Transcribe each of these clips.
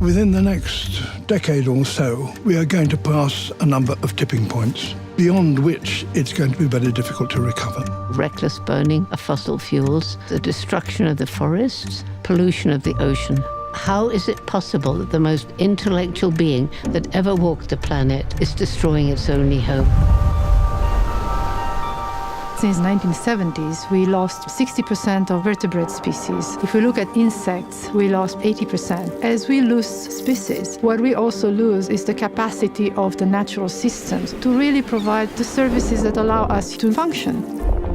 Within the next decade or so, we are going to pass a number of tipping points, beyond which it's going to be very difficult to recover. Reckless burning of fossil fuels, the destruction of the forests, pollution of the ocean. How is it possible that the most intellectual being that ever walked the planet is destroying its only home? Since the 1970s, we lost 60% of vertebrate species. If we look at insects, we lost 80%. As we lose species, what we also lose is the capacity of the natural systems to really provide the services that allow us to function.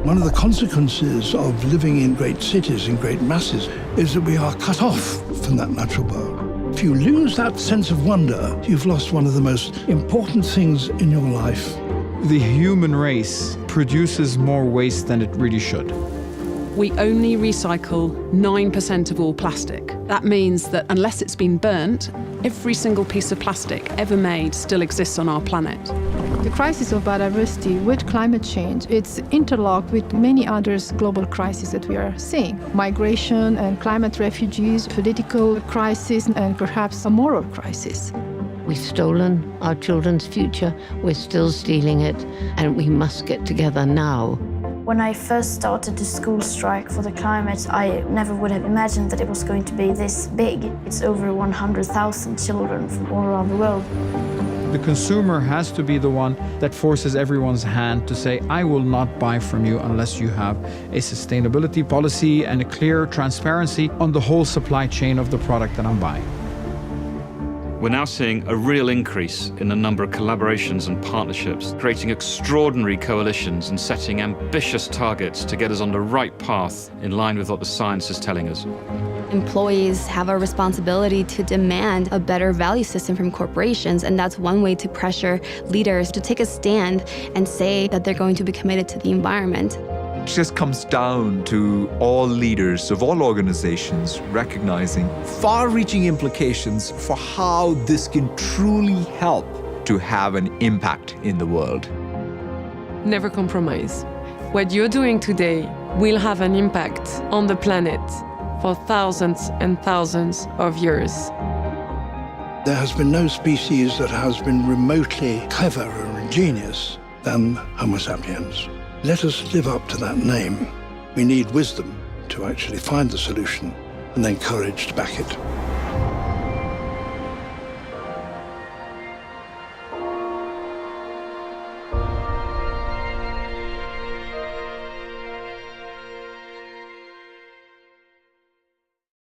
One of the consequences of living in great cities, in great masses, is that we are cut off from that natural world. If you lose that sense of wonder, you've lost one of the most important things in your life. The human race produces more waste than it really should. We only recycle 9% of all plastic. That means that unless it's been burnt, every single piece of plastic ever made still exists on our planet. The crisis of biodiversity with climate change, it's interlocked with many other global crises that we are seeing. Migration and climate refugees, political crisis, and perhaps a moral crisis. We've stolen our children's future, we're still stealing it, and we must get together now. When I first started the school strike for the climate, I never would have imagined that it was going to be this big. It's over 100,000 children from all around the world. The consumer has to be the one that forces everyone's hand to say, I will not buy from you unless you have a sustainability policy and a clear transparency on the whole supply chain of the product that I'm buying. We're now seeing a real increase in the number of collaborations and partnerships, creating extraordinary coalitions and setting ambitious targets to get us on the right path in line with what the science is telling us. Employees have a responsibility to demand a better value system from corporations, and that's one way to pressure leaders to take a stand and say that they're going to be committed to the environment. It just comes down to all leaders of all organizations recognizing far-reaching implications for how this can truly help to have an impact in the world. Never compromise. What you're doing today will have an impact on the planet for thousands and thousands of years. There has been no species that has been remotely clever or ingenious than Homo sapiens. Let us live up to that name. We need wisdom to actually find the solution and then courage to back it.